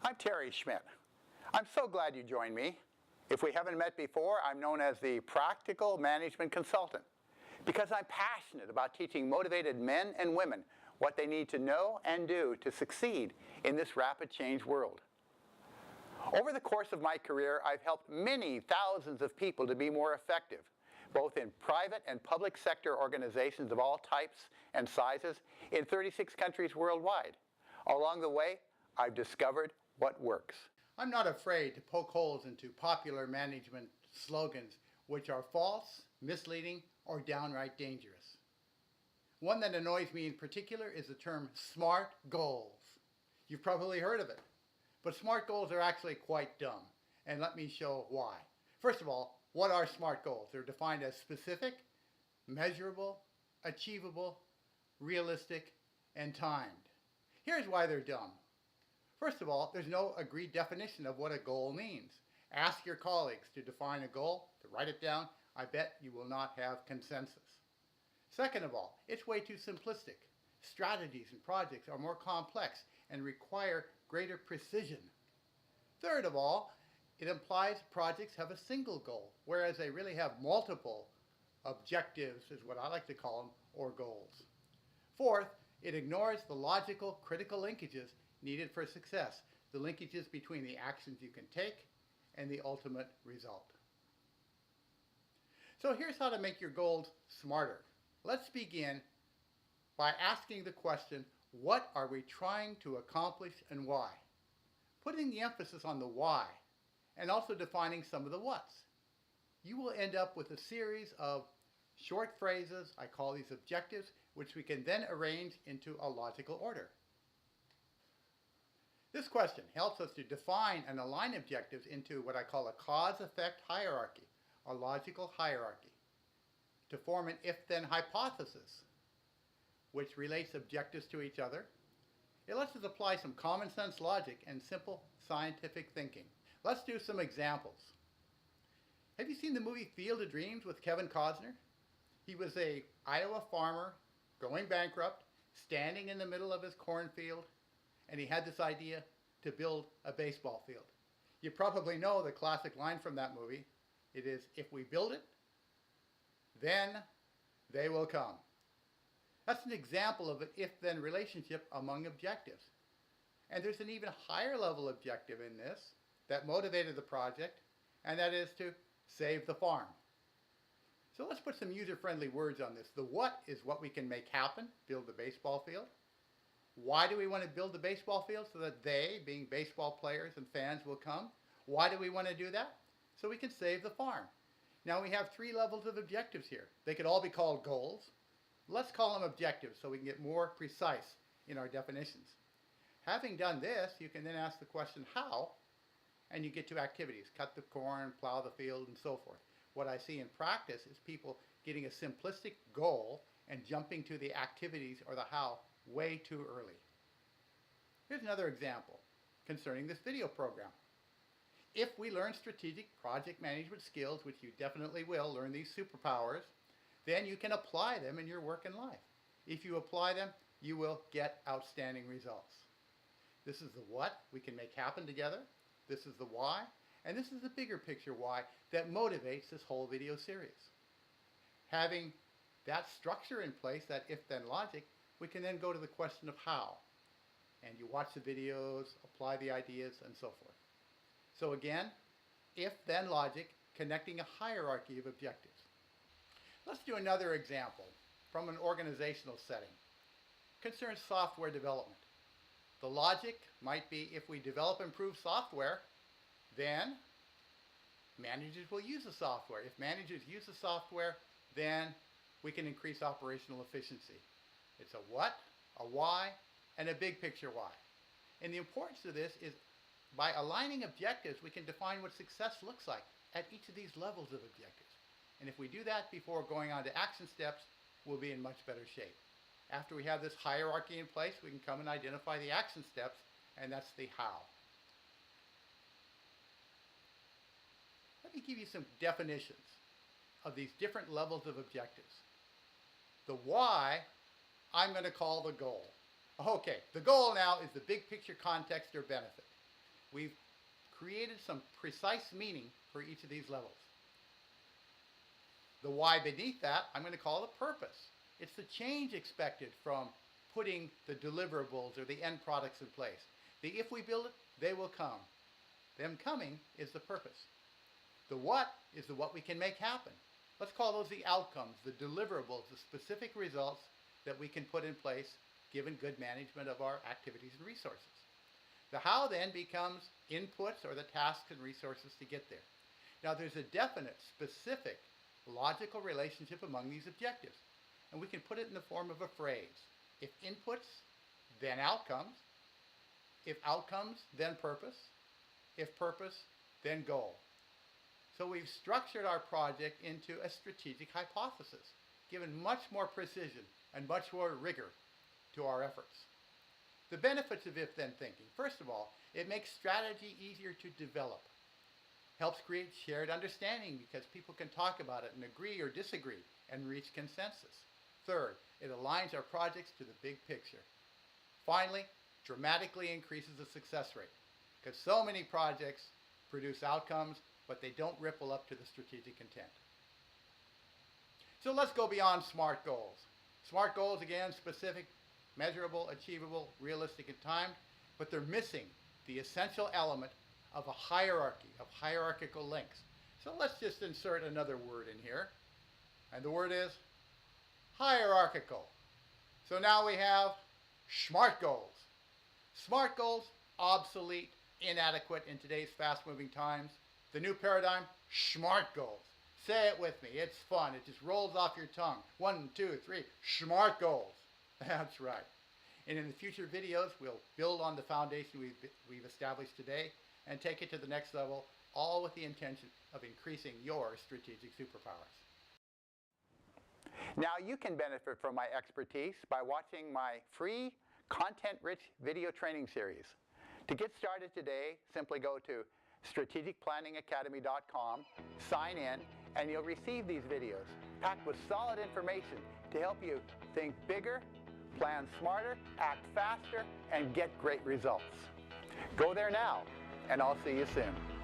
I'm Terry Schmidt. I'm so glad you joined me. If we haven't met before, I'm known as the Practical Management Consultant because I'm passionate about teaching motivated men and women what they need to know and do to succeed in this rapid change world. Over the course of my career, I've helped many thousands of people to be more effective, both in private and public sector organizations of all types and sizes in 36 countries worldwide. Along the way, I've discovered what works. I'm not afraid to poke holes into popular management slogans which are false, misleading, or downright dangerous. One that annoys me in particular is the term SMART goals. You've probably heard of it, but SMART goals are actually quite dumb, and let me show why. First of all, what are SMART goals? They're defined as specific, measurable, achievable, realistic, and timed. Here's why they're dumb. First of all, there's no agreed definition of what a goal means. Ask your colleagues to define a goal, to write it down. I bet you will not have consensus. Second of all, it's way too simplistic. Strategies and projects are more complex and require greater precision. Third of all, it implies projects have a single goal, whereas they really have multiple objectives, is what I like to call them, or goals. Fourth, it ignores the logical, critical linkages needed for success, the linkages between the actions you can take and the ultimate result. So here's how to make your goals smarter. Let's begin by asking the question, what are we trying to accomplish and why? Putting the emphasis on the why and also defining some of the whats. You will end up with a series of short phrases, I call these objectives, which we can then arrange into a logical order. This question helps us to define and align objectives into what I call a cause-effect hierarchy, a logical hierarchy, to form an if-then hypothesis, which relates objectives to each other. It lets us apply some common sense logic and simple scientific thinking. Let's do some examples. Have you seen the movie Field of Dreams with Kevin Costner? He was an Iowa farmer going bankrupt, standing in the middle of his cornfield, and he had this idea to build a baseball field. You probably know the classic line from that movie. It is, if we build it, then they will come. That's an example of an if-then relationship among objectives. And there's an even higher level objective in this that motivated the project, and that is to save the farm. So let's put some user-friendly words on this. The what is what we can make happen, build the baseball field. Why do we want to build the baseball field? So that they, being baseball players and fans, will come. Why do we want to do that? So we can save the farm. Now we have 3 levels of objectives here. They could all be called goals. Let's call them objectives so we can get more precise in our definitions. Having done this, you can then ask the question how, and you get to activities. Cut the corn, plow the field, and so forth. What I see in practice is people getting a simplistic goal and jumping to the activities or the how way too early. Here's another example concerning this video program. If we learn strategic project management skills, which you definitely will, learn these superpowers, then you can apply them in your work and life. If you apply them, you will get outstanding results. This is the what we can make happen together. This is the why. And this is the bigger picture why that motivates this whole video series. Having that structure in place, that if-then logic, we can then go to the question of how. And you watch the videos, apply the ideas, and so forth. So again, if-then logic connecting a hierarchy of objectives. Let's do another example from an organizational setting. Concerns software development. The logic might be if we develop improved software, then managers will use the software. If managers use the software, then we can increase operational efficiency. It's a what, a why, and a big picture why. And the importance of this is by aligning objectives, we can define what success looks like at each of these levels of objectives. And if we do that before going on to action steps, we'll be in much better shape. After we have this hierarchy in place, we can come and identify the action steps, and that's the how. Let me give you some definitions of these different levels of objectives. The why, I'm going to call the goal. Okay, the goal now is the big picture context or benefit. we've created some precise meaning for each of these levels. The why beneath that, I'm going to call the purpose. It's the change expected from putting the deliverables or the end products in place. The if we build it, they will come. Them coming is the purpose. The what is the what we can make happen. Let's call those the outcomes, the deliverables, the specific results that we can put in place given good management of our activities and resources. The how then becomes inputs or the tasks and resources to get there. Now there's a definite, specific, logical relationship among these objectives, and we can put it in the form of a phrase. If inputs, then outcomes. If outcomes, then purpose. If purpose, then goal. So we've structured our project into a strategic hypothesis, given much more precision and much more rigor to our efforts. The benefits of if-then thinking. First of all, it makes strategy easier to develop. Helps create shared understanding because people can talk about it and agree or disagree and reach consensus. Third, it aligns our projects to the big picture. Finally, dramatically increases the success rate because so many projects produce outcomes, but they don't ripple up to the strategic intent. So let's go beyond SMART goals. SMART goals, again, specific, measurable, achievable, realistic, and timed, but they're missing the essential element of a hierarchy, of hierarchical links. So let's just insert another word in here, and the word is hierarchical. So now we have SMART goals. SMART goals, obsolete, inadequate in today's fast-moving times. The new paradigm, SMART goals. Say it with me, it's fun, it just rolls off your tongue. 1, 2, 3, SMART goals. That's right. And in the future videos, we'll build on the foundation we've established today and take it to the next level, all with the intention of increasing your strategic superpowers. Now you can benefit from my expertise by watching my free, content-rich video training series. To get started today, simply go to strategicplanningacademy.com, sign in, and you'll receive these videos packed with solid information to help you think bigger, plan smarter, act faster, and get great results. Go there now, and I'll see you soon.